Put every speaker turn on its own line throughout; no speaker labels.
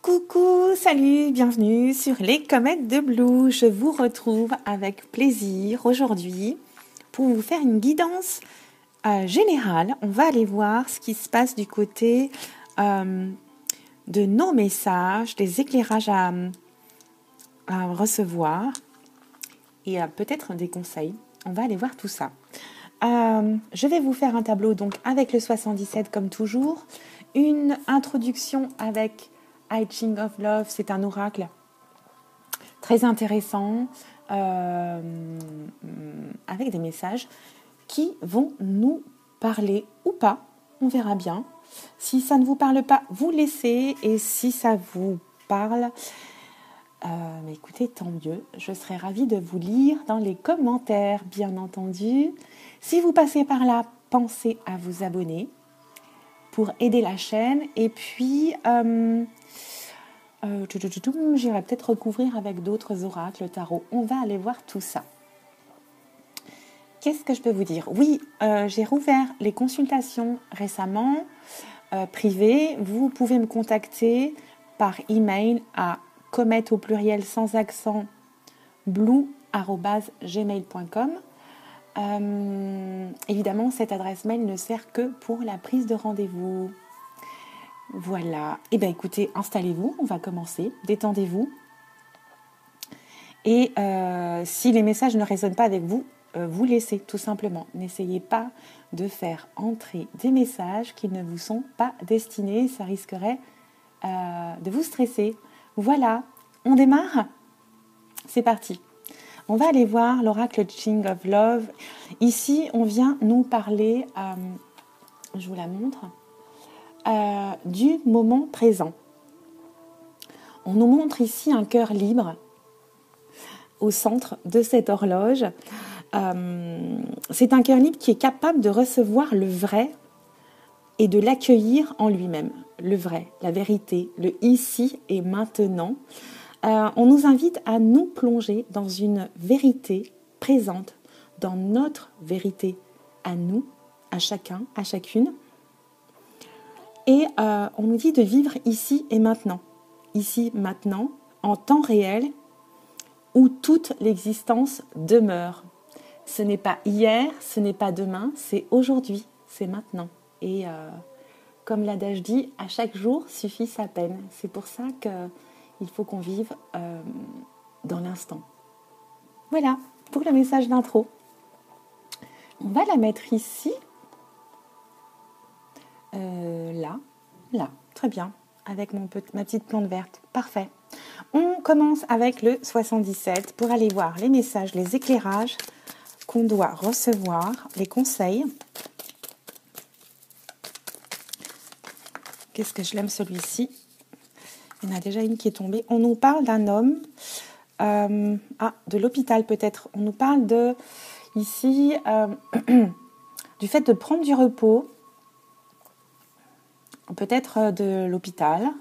Coucou, salut, bienvenue sur les comètes de Blue. Je vous retrouve avec plaisir aujourd'hui pour vous faire une guidance générale. On va aller voir ce qui se passe du côté de nos messages, des éclairages à recevoir et peut-être des conseils. On va aller voir tout ça. Je vais vous faire un tableau donc avec le 77 comme toujours, une introduction avec I Ching of Love, c'est un oracle très intéressant avec des messages qui vont nous parler ou pas, on verra bien. Si ça ne vous parle pas, vous laissez, et si ça vous parle, mais écoutez, tant mieux, je serai ravie de vous lire dans les commentaires, bien entendu. Si vous passez par là, pensez à vous abonner pour aider la chaîne, et puis j'irai peut-être recouvrir avec d'autres oracles tarot. On va aller voir tout ça. Qu'est-ce que je peux vous dire? Oui, j'ai rouvert les consultations récemment, privées. Vous pouvez me contacter par email à comète au pluriel sans accent blue@gmail.com. Évidemment, cette adresse mail ne sert que pour la prise de rendez-vous. Voilà. Eh bien, écoutez, installez-vous, on va commencer. Détendez-vous. Et si les messages ne résonnent pas avec vous, vous laissez tout simplement. N'essayez pas de faire entrer des messages qui ne vous sont pas destinés. Ça risquerait de vous stresser. Voilà. On démarre ? C'est parti. On va aller voir l'oracle Ching of Love. Ici, on vient nous parler, je vous la montre, du moment présent. On nous montre ici un cœur libre au centre de cette horloge. C'est un cœur libre qui est capable de recevoir le vrai et de l'accueillir en lui-même. Le vrai, la vérité, le ici et maintenant. On nous invite à nous plonger dans une vérité présente, dans notre vérité à nous, à chacun, à chacune. Et on nous dit de vivre ici et maintenant, en temps réel, où toute l'existence demeure. Ce n'est pas hier, ce n'est pas demain, c'est aujourd'hui, c'est maintenant. Et comme l'adage dit, à chaque jour suffit sa peine. C'est pour ça qu'il faut qu'on vive dans l'instant. Voilà, pour le message d'intro. On va la mettre ici. Là, très bien, avec ma petite plante verte, parfait. On commence avec le 77 pour aller voir les messages, les éclairages qu'on doit recevoir, les conseils. Qu'est-ce que je l'aime celui-ci? Il y en a déjà une qui est tombée. On nous parle d'un homme, de l'hôpital peut-être. On nous parle ici du fait de prendre du repos, peut-être de l'hôpital.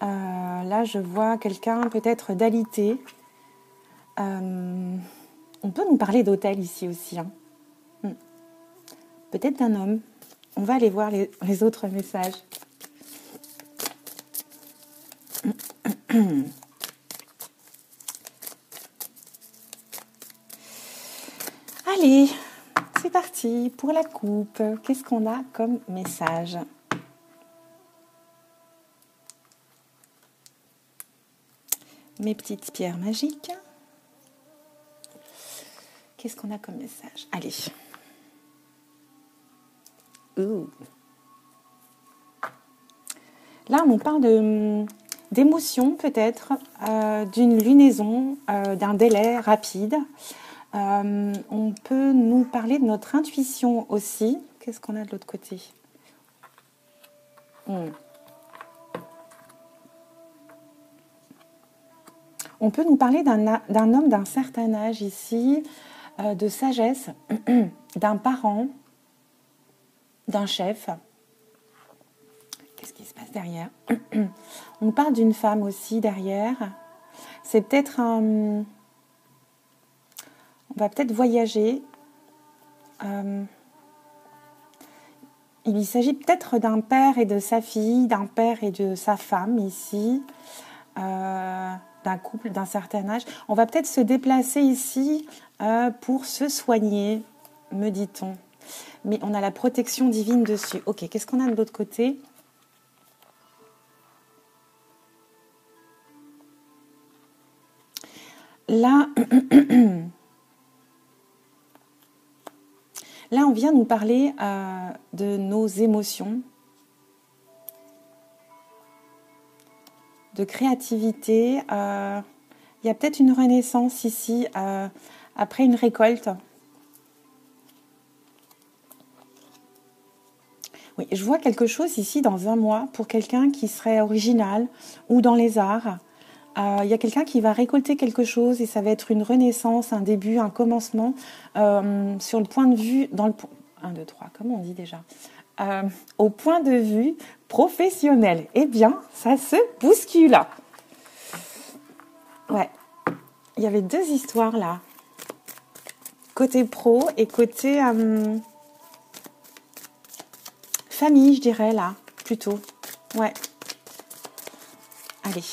Là, je vois quelqu'un peut-être d'alité. On peut nous parler d'hôtel ici aussi. Peut-être d'un homme. On va aller voir les autres messages. Allez, c'est parti pour la coupe. Qu'est-ce qu'on a comme message ? Mes petites pierres magiques. Qu'est-ce qu'on a comme message ? Allez. Ouh. Là, on parle d'émotions peut-être, d'une lunaison, d'un délai rapide. On peut nous parler de notre intuition aussi. Qu'est-ce qu'on a de l'autre côté ? On peut nous parler d'un homme d'un certain âge ici, de sagesse, d'un parent, d'un chef. Qu'est-ce qui se passe derrière ? On nous parle d'une femme aussi derrière. C'est peut-être on va peut-être voyager. Il s'agit peut-être d'un père et de sa fille, d'un père et de sa femme ici, d'un couple d'un certain âge. On va peut-être se déplacer ici pour se soigner, me dit-on. Mais on a la protection divine dessus. Ok, qu'est-ce qu'on a de l'autre côté ? Là, là, on vient nous parler de nos émotions, de créativité. Il y a peut-être une renaissance ici après une récolte. Oui, je vois quelque chose ici dans un mois pour quelqu'un qui serait original ou dans les arts. Il y a quelqu'un qui va récolter quelque chose et ça va être une renaissance, un début, un commencement sur le point de vue, dans le 1, 2, 3, comment on dit déjà au point de vue professionnel. Eh bien, ça se bouscule. Ouais, il y avait deux histoires là. Côté pro et côté famille, je dirais là, plutôt. Ouais. Allez.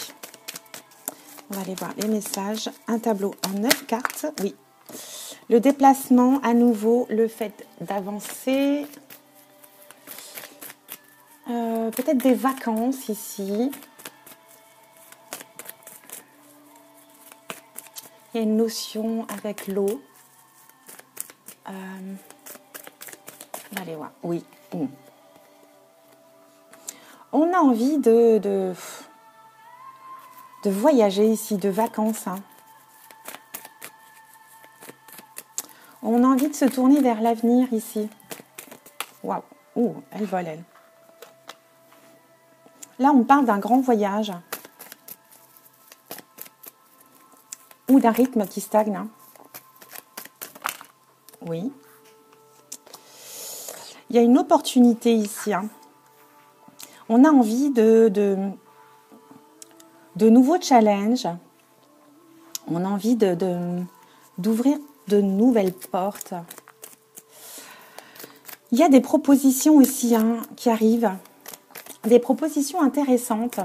On va aller voir les messages. Un tableau en 9 cartes. Oui. Le déplacement, à nouveau, le fait d'avancer. Peut-être des vacances ici. Il y a une notion avec l'eau. On va aller voir. Oui. On a envie de voyager ici, de vacances. Hein. On a envie de se tourner vers l'avenir ici. Waouh, ouh, elle vole, elle. Là, on parle d'un grand voyage. Ou d'un rythme qui stagne. Hein. Oui. Il y a une opportunité ici. Hein. On a envie de nouveaux challenges. On a envie d'ouvrir de nouvelles portes. Il y a des propositions aussi hein, qui arrivent. Des propositions intéressantes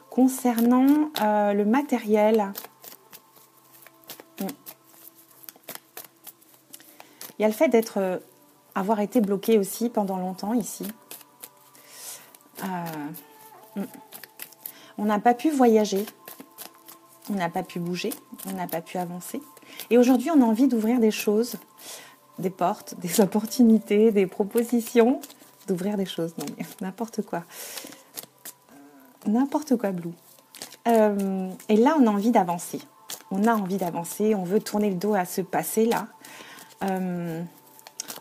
concernant le matériel. Il y a le fait avoir été bloqué aussi pendant longtemps ici. On n'a pas pu voyager, on n'a pas pu bouger, on n'a pas pu avancer. Et aujourd'hui, on a envie d'ouvrir des choses, des portes, des opportunités, des propositions, d'ouvrir des choses. Non, mais n'importe quoi. N'importe quoi, Blue. Et là, on a envie d'avancer. On a envie d'avancer, on veut tourner le dos à ce passé-là.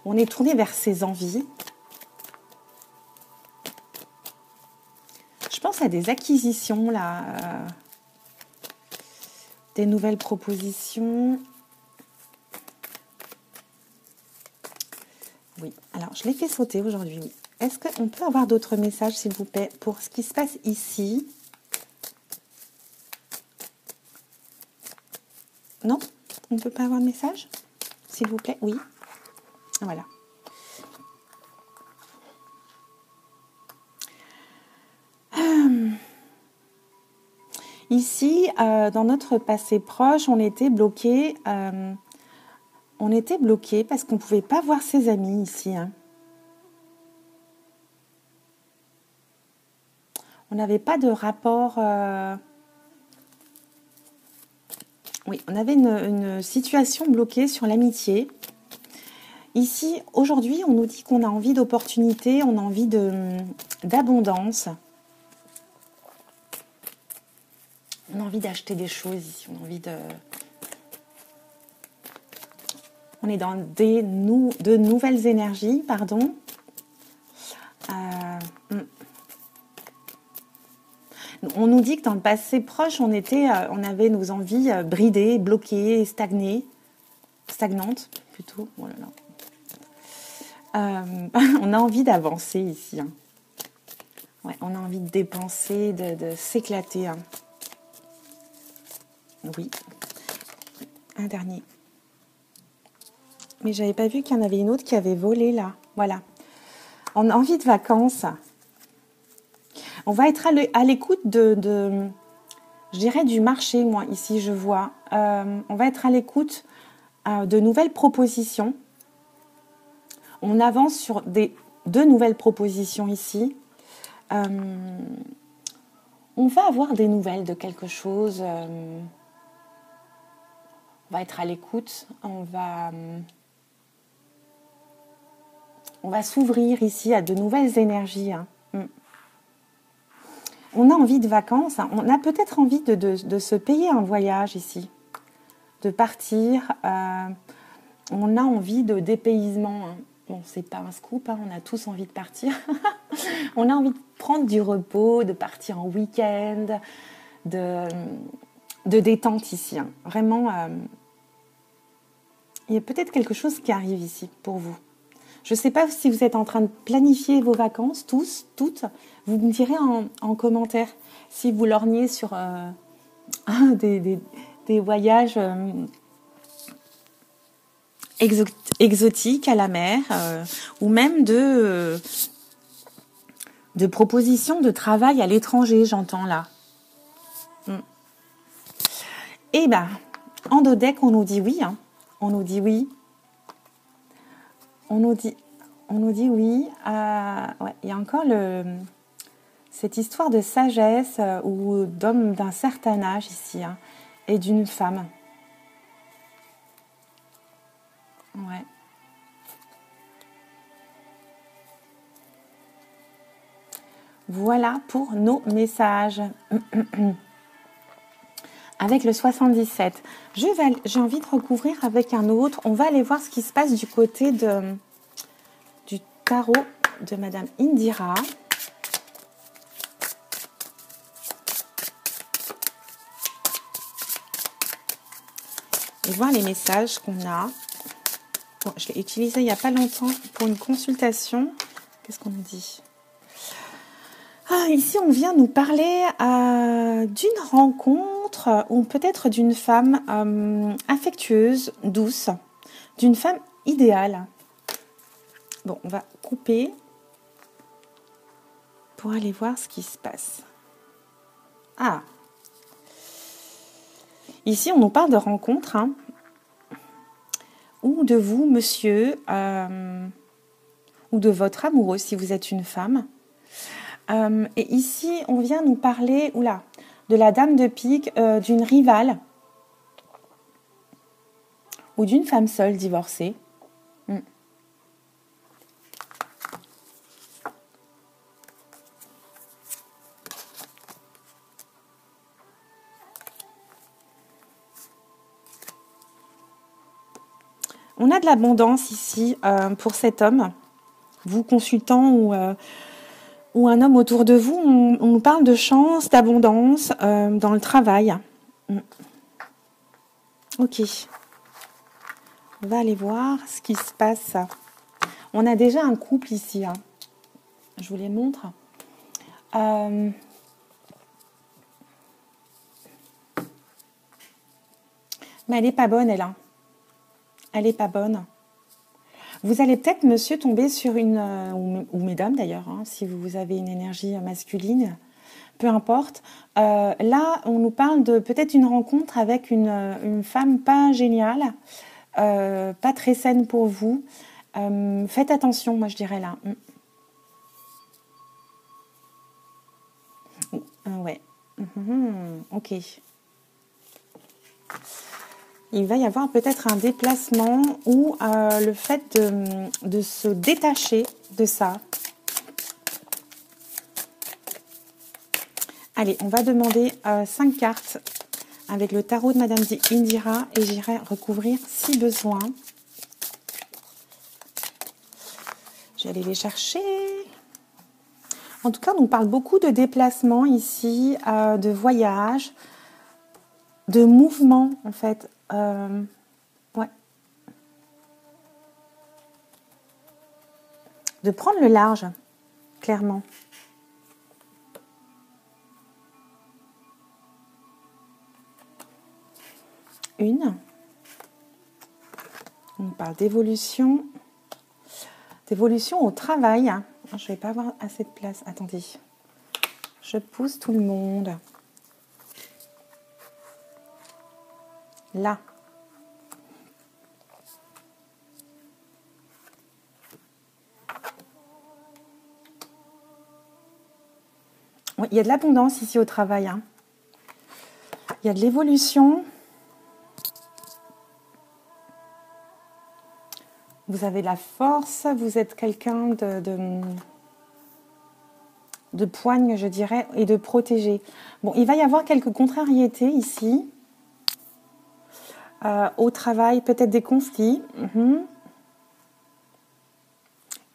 On est tourné vers ses envies. Je pense à des acquisitions, là. Des nouvelles propositions. Oui, alors je l'ai fait sauter aujourd'hui, oui. Est-ce qu'on peut avoir d'autres messages, s'il vous plaît, pour ce qui se passe ici? Non? On ne peut pas avoir de message? S'il vous plaît, oui. Voilà. Ici, dans notre passé proche, on était bloqué. Parce qu'on ne pouvait pas voir ses amis ici. Hein. On n'avait pas de rapport... Oui, on avait une situation bloquée sur l'amitié. Ici, aujourd'hui, on nous dit qu'on a envie d'opportunités, on a envie d'abondance. On a envie d'acheter des choses ici, on a envie de... On est dans de nouvelles énergies, pardon. On nous dit que dans le passé proche, on avait nos envies bridées, bloquées, stagnées, stagnantes plutôt. Oh là là. On a envie d'avancer ici. Hein. Ouais, on a envie de dépenser, de s'éclater. Hein. Oui. Un dernier. Mais j'avais pas vu qu'il y en avait une autre qui avait volé là. Voilà. On a envie de vacances. On va être à l'écoute je dirais du marché, moi, ici, je vois. On va être à l'écoute de nouvelles propositions. On avance sur deux nouvelles propositions ici. On va avoir des nouvelles de quelque chose. On va être à l'écoute. On va s'ouvrir ici à de nouvelles énergies. Hein. On a envie de vacances. Hein. On a peut-être envie de se payer un voyage ici. De partir. On a envie de dépaysement. Hein. Bon, c'est pas un scoop, hein, on a tous envie de partir. On a envie de prendre du repos, de partir en week-end, de détente ici. Hein. Vraiment, il y a peut-être quelque chose qui arrive ici pour vous. Je ne sais pas si vous êtes en train de planifier vos vacances, tous, toutes. Vous me direz en commentaire si vous lorgnez sur des voyages exotiques à la mer ou même de propositions de travail à l'étranger, j'entends là. Et bien, en Dodec, on nous dit oui. Hein. On nous dit oui. On nous dit oui. Ouais, il y a encore cette histoire de sagesse ou d'homme d'un certain âge ici hein, et d'une femme. Ouais. Voilà pour nos messages. Avec le 77. J'ai envie de recouvrir avec un autre. On va aller voir ce qui se passe du côté du tarot de Madame Indira. Et voir les messages qu'on a. Bon, je l'ai utilisé il n'y a pas longtemps pour une consultation. Qu'est-ce qu'on nous dit ? Ici, on vient nous parler d'une rencontre ou peut-être d'une femme affectueuse, douce, d'une femme idéale. Bon, on va couper pour aller voir ce qui se passe. Ici, on nous parle de rencontre hein, ou de vous, monsieur, ou de votre amoureux si vous êtes une femme. Et ici, on vient nous parler de la dame de pique, d'une rivale ou d'une femme seule divorcée. On a de l'abondance ici pour cet homme, vous consultant ou un homme autour de vous, on nous parle de chance, d'abondance dans le travail. Ok. On va aller voir ce qui se passe. On a déjà un couple ici. Hein. Je vous les montre. Mais elle n'est pas bonne, elle. Hein. Elle n'est pas bonne. Vous allez peut-être, monsieur, tomber sur une... ou mesdames d'ailleurs, hein, si vous avez une énergie masculine, peu importe. Là, on nous parle de peut-être une rencontre avec une femme pas géniale, pas très saine pour vous. Faites attention, moi je dirais là. Ouais. Ok. Il va y avoir peut-être un déplacement ou le fait de se détacher de ça. Allez, on va demander 5 cartes avec le tarot de Madame Indira et j'irai recouvrir si besoin. Je vais aller les chercher. En tout cas, on nous parle beaucoup de déplacements ici, de voyages, de mouvements en fait. Ouais. De prendre le large, clairement. On parle d'évolution. D'évolution au travail. Je ne vais pas avoir assez de place. Attendez. Je pousse tout le monde. Là. Oui, il y a de l'abondance ici au travail. Hein. Il y a de l'évolution. Vous avez de la force. Vous êtes quelqu'un de poigne, je dirais, et de protégé. Bon, il va y avoir quelques contrariétés ici. Au travail, peut-être des conflits. Une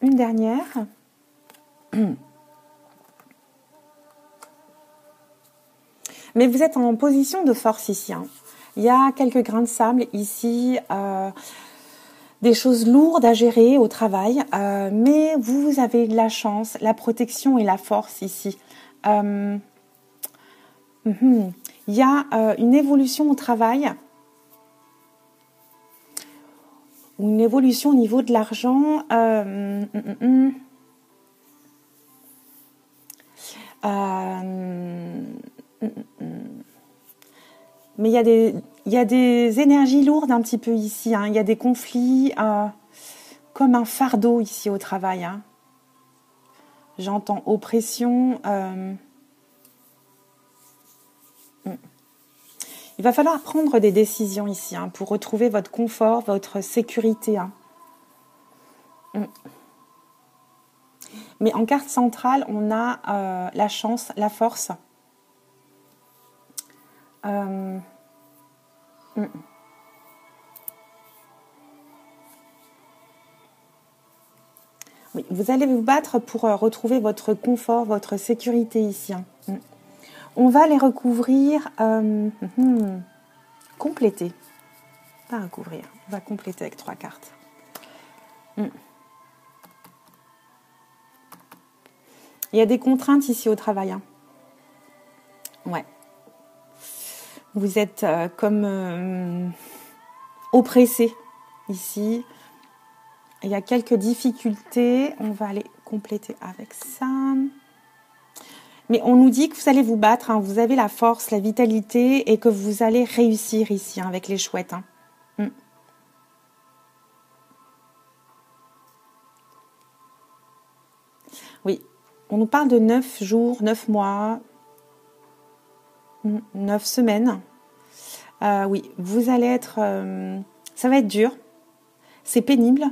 dernière. Mais vous êtes en position de force ici. Hein. Il y a quelques grains de sable ici, des choses lourdes à gérer au travail, mais vous avez de la chance, la protection et la force ici. Il y a une évolution au travail, ou une évolution au niveau de l'argent. Mais il y a des énergies lourdes un petit peu ici. Hein. Il y a des conflits comme un fardeau ici au travail. Hein. J'entends oppression. Il va falloir prendre des décisions ici hein, pour retrouver votre confort, votre sécurité. Hein. Mais en carte centrale, on a la chance, la force. Oui, vous allez vous battre pour retrouver votre confort, votre sécurité ici. Hein. On va les recouvrir, compléter. Pas recouvrir, on va compléter avec 3 cartes. Il y a des contraintes ici au travail. Hein. Ouais. Vous êtes comme oppressé ici. Il y a quelques difficultés. On va aller compléter avec ça. Mais on nous dit que vous allez vous battre. Hein. Vous avez la force, la vitalité et que vous allez réussir ici hein, avec les chouettes. Hein. Oui, on nous parle de 9 jours, 9 mois, 9 semaines. Oui, vous allez être... ça va être dur. C'est pénible.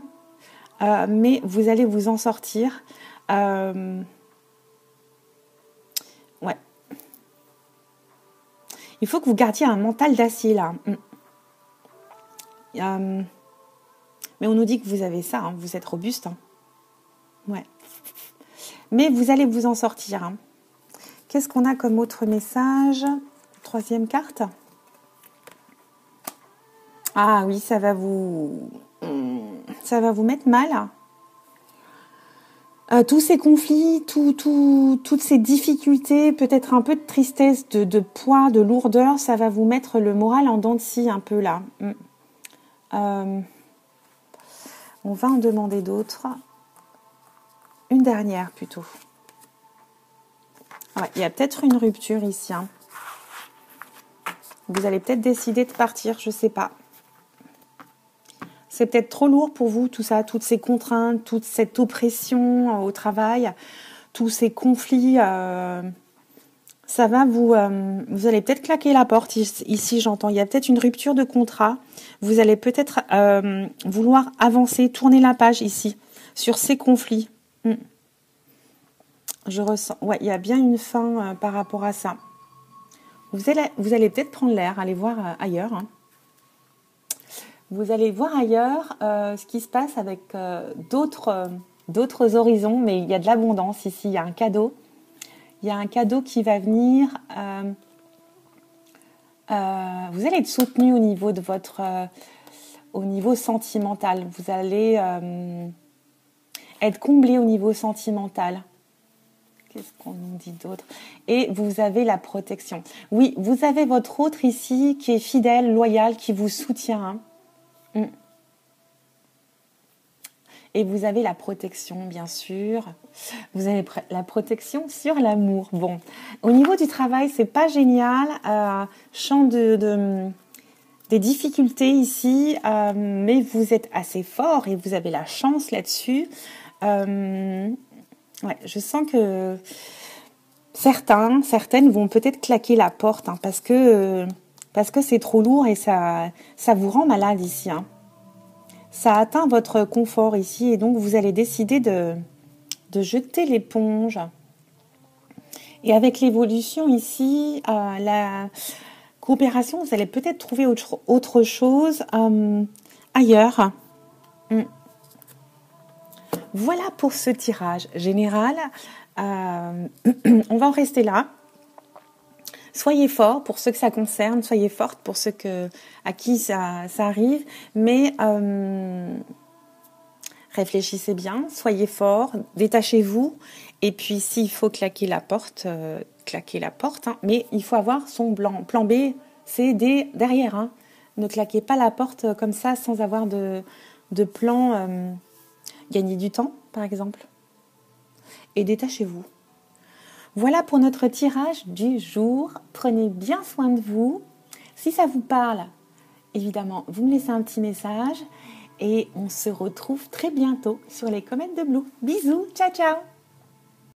Mais vous allez vous en sortir. Ouais. Il faut que vous gardiez un mental d'acier là. Mais on nous dit que vous avez ça, hein, vous êtes robuste. Hein. Ouais. Mais vous allez vous en sortir. Hein. Qu'est-ce qu'on a comme autre message? 3e carte. Ah oui, ça va vous mettre mal. Tous ces conflits, toutes ces difficultés, peut-être un peu de tristesse, de poids, de lourdeur, ça va vous mettre le moral en dents de scie un peu là. On va en demander d'autres. Une dernière plutôt. Ouais, il y a peut-être une rupture ici. Hein. Vous allez peut-être décider de partir, je ne sais pas. C'est peut-être trop lourd pour vous, tout ça, toutes ces contraintes, toute cette oppression au travail, tous ces conflits. Ça va vous allez peut-être claquer la porte ici, j'entends. Il y a peut-être une rupture de contrat. Vous allez peut-être vouloir avancer, tourner la page ici, sur ces conflits. Je ressens. Ouais, il y a bien une fin par rapport à ça. Vous allez peut-être prendre l'air, aller voir ailleurs. Hein. Vous allez voir ailleurs ce qui se passe avec d'autres horizons, mais il y a de l'abondance ici, il y a un cadeau. Il y a un cadeau qui va venir. Vous allez être soutenu au niveau de au niveau sentimental. Vous allez être comblé au niveau sentimental. Qu'est-ce qu'on nous dit d'autre? Et vous avez la protection. Oui, vous avez votre autre ici qui est fidèle, loyal, qui vous soutient. Hein. Et vous avez la protection, bien sûr. Vous avez la protection sur l'amour. Bon, au niveau du travail, c'est pas génial. Champ des difficultés ici, mais vous êtes assez fort et vous avez la chance là-dessus. Ouais, je sens que certaines vont peut-être claquer la porte hein, parce que c'est trop lourd et ça vous rend malade ici. Hein. Ça atteint votre confort ici et donc vous allez décider de jeter l'éponge. Et avec l'évolution ici, la coopération, vous allez peut-être trouver autre chose ailleurs. Voilà pour ce tirage général. On va en rester là. Soyez forts pour ceux que ça concerne, soyez fortes pour ceux à qui ça arrive, mais réfléchissez bien, soyez forts, détachez-vous, et puis s'il faut claquer la porte, claquez la porte, hein, mais il faut avoir son plan B, C, D derrière. Hein. Ne claquez pas la porte comme ça sans avoir de plan. Gagnez du temps, par exemple, et détachez-vous. Voilà pour notre tirage du jour. Prenez bien soin de vous. Si ça vous parle, évidemment, vous me laissez un petit message et on se retrouve très bientôt sur les comètes de Blue. Bisous, ciao ciao.